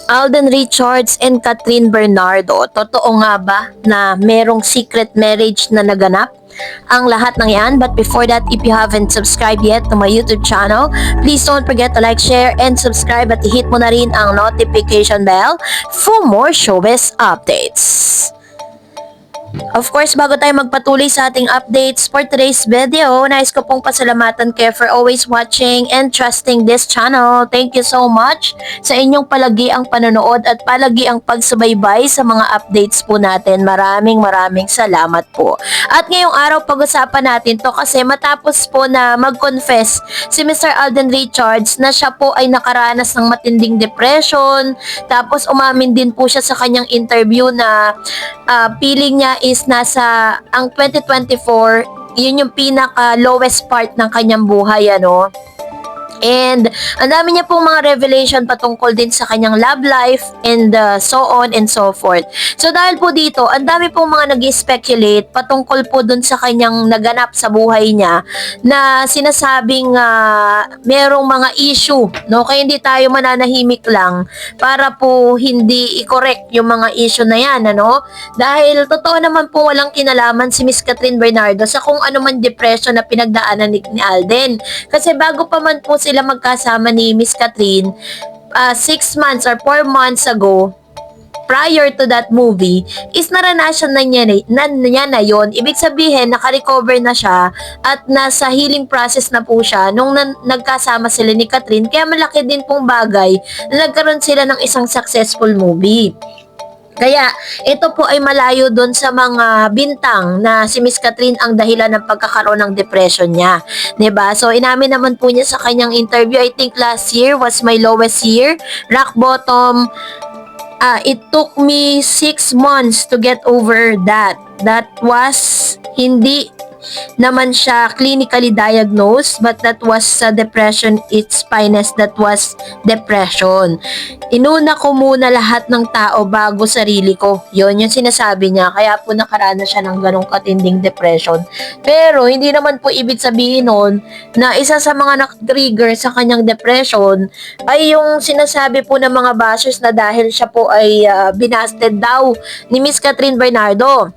Alden Richards and Catherine Bernardo. Totoo nga ba na merong secret marriage na naganap? Ang lahat ng yan, but before that, if you haven't subscribed yet to my YouTube channel, please don't forget to like, share, and subscribe at hit mo na rin ang notification bell for more showbiz updates. Of course, bago tayo magpatuloy sa ating updates for today's video, nais ko pong pasalamatan kayo for always watching and trusting this channel. Thank you so much sa inyong palagi ang panonood at palagi ang pagsubaybay sa mga updates po natin. Maraming salamat po. At ngayong araw, pag-usapan natin to kasi matapos po na mag-confess si Mr. Alden Richards na siya po ay nakaranas ng matinding depression. Tapos umamin din po siya sa kanyang interview na feeling niya is nasa ang 2024, yun yung pinaka lowest part ng kanyang buhay, ano. And ang dami niya pong mga revelation patungkol din sa kanyang love life and so on and so forth. So dahil po dito, ang dami pong mga nag-speculate patungkol po dun sa kanyang naganap sa buhay niya na sinasabing merong mga issue, no? Kaya hindi tayo mananahimik lang para po hindi i-correct yung mga issue na yan, ano? Dahil totoo naman po walang kinalaman si Miss Catherine Bernardo sa kung ano man depression na pinagdaanan ni Alden. Kasi bago pa man po sila magkasama ni Miss Catherine, 6 months or 4 months ago, prior to that movie, is naranasan na niya na yon. Ibig sabihin, naka-recover na siya at nasa healing process na po siya nung nagkasama sila ni Catherine. Kaya malaki din pong bagay na nagkaroon sila ng isang successful movie. Kaya ito po ay malayo doon sa mga bintang na si Miss Catherine ang dahilan ng pagkakaroon ng depression niya. 'Di ba? So inamin naman po niya sa kanyang interview, I think last year was my lowest year, rock bottom. It took me 6 months to get over that. That was hindi naman siya clinically diagnosed, but that was depression, its finest, that was depression. Inuna ko muna lahat ng tao bago sarili ko. Yun yung sinasabi niya, kaya po nakaranas siya ng ganong katinding depression. Pero hindi naman po ibig sabihin nun na isa sa mga nak-trigger sa kanyang depression ay yung sinasabi po ng mga bashers na dahil siya po ay binasted daw ni Miss Catherine Bernardo.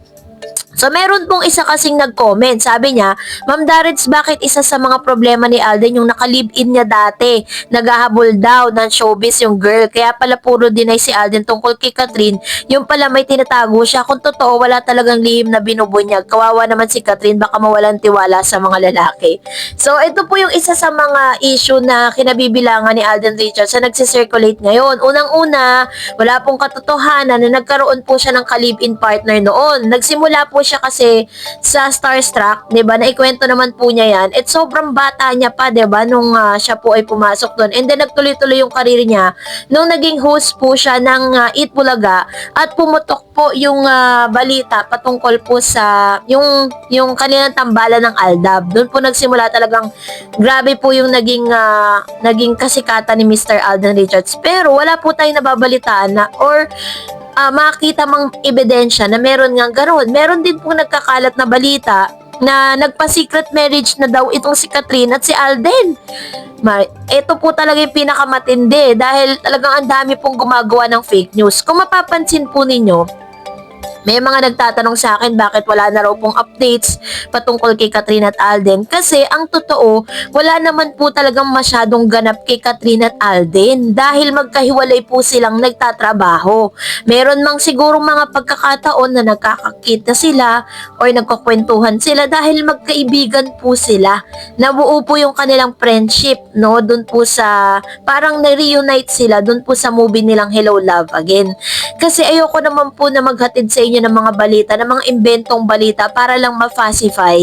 So, meron pong isa kasing nag-comment. Sabi niya, Ma'am Darits, bakit isa sa mga problema ni Alden yung naka-live-in niya dati? Naghahabol daw ng showbiz yung girl. Kaya pala puro deny si Alden tungkol kay Catherine. Yung pala may tinatago siya. Kung totoo, wala talagang lihim na binubunyag. Kawawa naman si Catherine, baka mawalan tiwala sa mga lalaki. So, ito po yung isa sa mga issue na kinabibilangan ni Alden Richards na nagsisirculate ngayon. Unang-una, wala pong katotohanan na nagkaroon po siya ng ka-live-in partner noon. Nagsimula po siya kasi sa Starstruck, 'di ba? Naikwento naman po niya 'yan. At sobrang bata niya pa, 'di ba, nung siya po ay pumasok doon. And then nagtuloy-tuloy yung career niya nung naging host po siya ng Eat Bulaga at pumutok po yung balita patungkol po sa yung kanilang tambalan ng Aldab. Doon po nagsimula talagang grabe po yung naging kasikatan ni Mr. Alden Richards. Pero wala po tayong nababalitaan na or makita mang ebidensya na meron nga gano'n. Meron din pong nagkakalat na balita na nagpa-secret marriage na daw itong si Catherine at si Alden. Ito po talaga yung pinakamatindi dahil talagang ang dami pong gumagawa ng fake news. Kung mapapansin po ninyo, may mga nagtatanong sa akin bakit wala na raw pong updates patungkol kay Catherine at Alden. Kasi ang totoo, wala naman po talagang masyadong ganap kay Catherine at Alden dahil magkahiwalay po silang nagtatrabaho. Meron mang sigurong mga pagkakataon na nagkakakita sila or nagkukwentuhan sila dahil magkaibigan po sila. Nabuo po yung kanilang friendship, no? Doon po sa, parang na-reunite sila doon po sa movie nilang Hello Love Again. Kasi ayoko naman po na maghatid sa inyo ng mga balita, ng mga inventong balita para lang ma-facify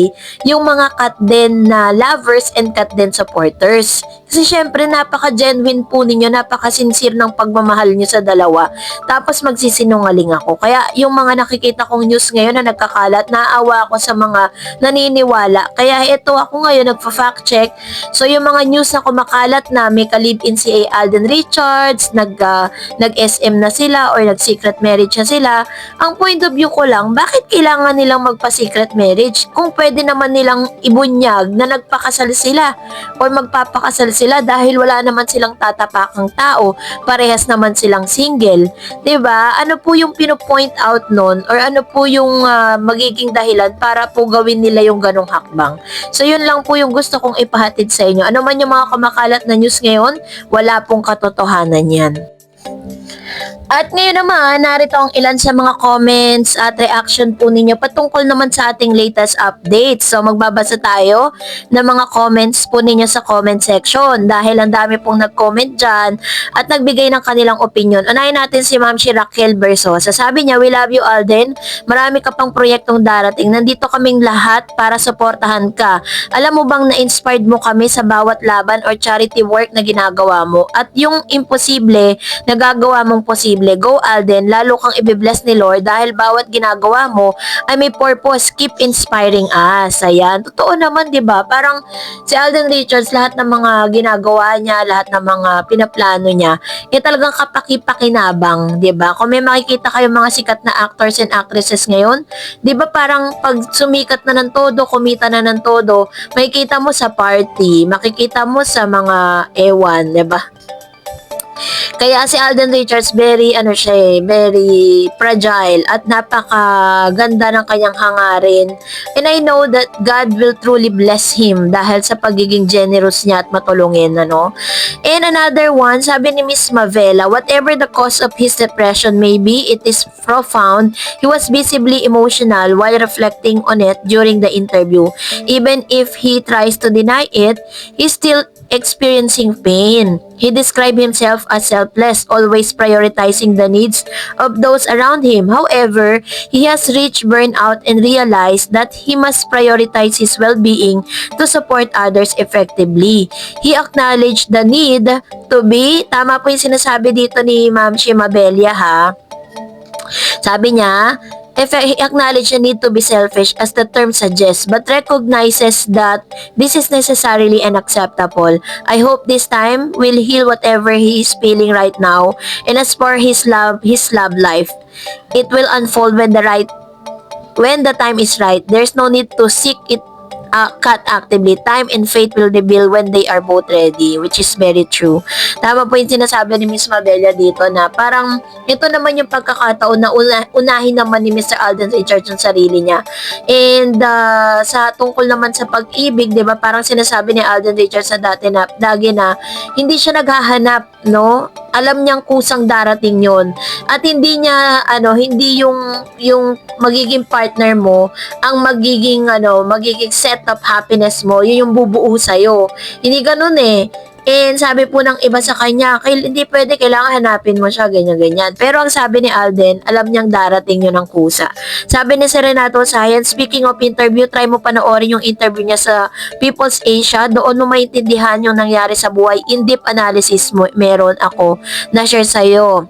yung mga Katden na lovers and Katden supporters. Kasi syempre napaka-genuine po ninyo, napaka-sincere ng pagmamahal nyo sa dalawa. Tapos magsisinungaling ako. Kaya yung mga nakikita kong news ngayon na nagkakalat, naawa ako sa mga naniniwala. Kaya ito ako ngayon nagfa-fact check. So yung mga news na kumakalat na may ka-live-in si Alden Richards, nag-SM na sila or nag-secret marriage na sila. Ang point of view ko lang, bakit kailangan nilang magpa-secret marriage kung pwede naman nilang ibunyag na nagpakasal sila or magpapakasal sila dahil wala naman silang tatapakang tao, parehas naman silang single. 'Di ba? Ano po yung pino-point out nun or ano po yung magiging dahilan para po gawin nila yung ganong hakbang? So yun lang po yung gusto kong ipahatid sa inyo. Ano man yung mga kumakalat na news ngayon, wala pong katotohanan yan. At ngayon naman, narito ang ilan sa mga comments at reaction po ninyo patungkol naman sa ating latest updates. So magbabasa tayo ng mga comments po ninyo sa comment section dahil ang dami pong nag-comment dyan at nagbigay ng kanilang opinion. Unahin natin si Ma'am Raquel Versosa. Sabi niya, "We love you Alden. Marami ka pang proyektong darating. Nandito kaming lahat para suportahan ka. Alam mo bang na-inspired mo kami sa bawat laban or charity work na ginagawa mo? At yung imposible, nagagawa mong posible. Go Alden, lalo kang i-bless ni Lord dahil bawat ginagawa mo ay may purpose. Keep inspiring us." Ayan, totoo naman 'di ba? Parang si Alden Richards, lahat ng mga ginagawa niya, lahat ng mga pinaplano niya, talagang kapaki-pakinabang, 'di ba? Kung may makikita kayo mga sikat na actors and actresses ngayon, 'di ba parang pag sumikat na ng todo, kumita na ng todo, makikita mo sa party, makikita mo sa mga ewan, 'di ba? Kaya si Alden Richards, very fragile at napakaganda ng kanyang hangarin. And I know that God will truly bless him dahil sa pagiging generous niya at matulungin, ano? And another one, sabi ni Miss Mavela, "Whatever the cause of his depression may be, it is profound. He was visibly emotional while reflecting on it during the interview. Even if he tries to deny it, he's still experiencing pain. He described himself as selfless, always prioritizing the needs of those around him. However, he has reached burnout and realized that he must prioritize his well-being to support others effectively. He acknowledged the need to be," tama po yung sinasabi dito ni Ma'am Shimabella ha. Sabi niya, he acknowledged the need to be selfish as the term suggests, but recognizes that this is necessarily unacceptable. "I hope this time will heal whatever he is feeling right now. And as for his love life, it will unfold when the time is right. There's no need to seek it cut actively. Time and fate will reveal when they are both ready," which is very true. Tama po yung sinasabi ni Miss Mabella dito na parang ito naman yung pagkakataon na unahin naman ni Mr. Alden Richards yung sarili niya. And sa tungkol naman sa pag-ibig, 'di ba? Parang sinasabi ni Alden Richards sa dati na hindi siya naghahanap, no? Alam niyang kusang darating 'yon. At hindi hindi yung magiging partner mo ang magiging set of happiness mo, yun yung bubuo sa'yo. Hindi ganun eh. And sabi po ng iba sa kanya, hindi pwede, kailangan hanapin mo siya, ganyan-ganyan. Pero ang sabi ni Alden, alam niyang darating yun ng kusa. Sabi ni Renato Science, speaking of interview, try mo panoorin yung interview niya sa People's Asia. Doon mo maintindihan yung nangyari sa buhay. In-depth analysis mo, meron ako na-share sa'yo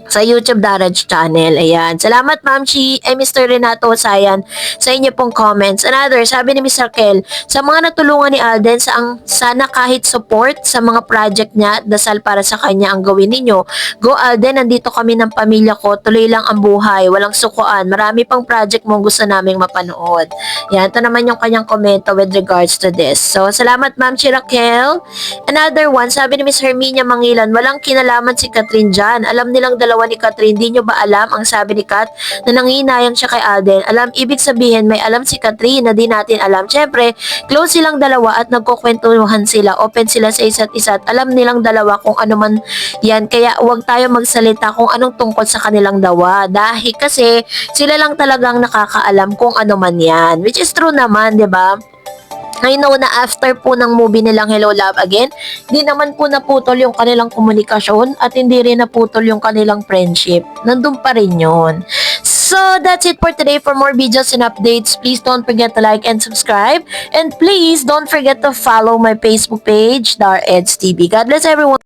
sa YouTube Daraj channel. Ayan. Salamat Ma'am Mr. Renato Sayan sa inyo pong comments. Another, sabi ni Miss Raquel, "Sa mga natulungan ni Alden, sana kahit support sa mga project niya, dasal para sa kanya ang gawin ninyo. Go Alden, nandito kami ng pamilya ko, tuloy lang ang buhay, walang sukuan. Marami pang project mong gusto naming mapanood." Yan, ito naman yung kanyang komento with regards to this. So, salamat Ma'am Raquel. Another one, sabi ni Miss Herminia Mangilan, "Walang kinalaman si Catherine dyan. Alam nilang dalawa ni Catherine, di nyo ba alam?" Ang sabi ni Kat na nanginayang siya kay Alden. Ibig sabihin may alam si Catherine na di natin alam. Syempre, close silang dalawa at nagkukwentuhan sila, open sila sa isa't isa at alam nilang dalawa kung ano man yan. Kaya huwag tayo magsalita kung anong tungkol sa kanilang dawa. Dahil kasi sila lang talagang nakakaalam kung ano man yan. Which is true naman, di ba? I know na after po ng movie nilang Hello Love Again, di naman po naputol yung kanilang komunikasyon at hindi rin naputol yung kanilang friendship. Nandun pa rin yun. So, that's it for today. For more videos and updates, please don't forget to like and subscribe. And please don't forget to follow my Facebook page, Dar Eds TV. God bless everyone.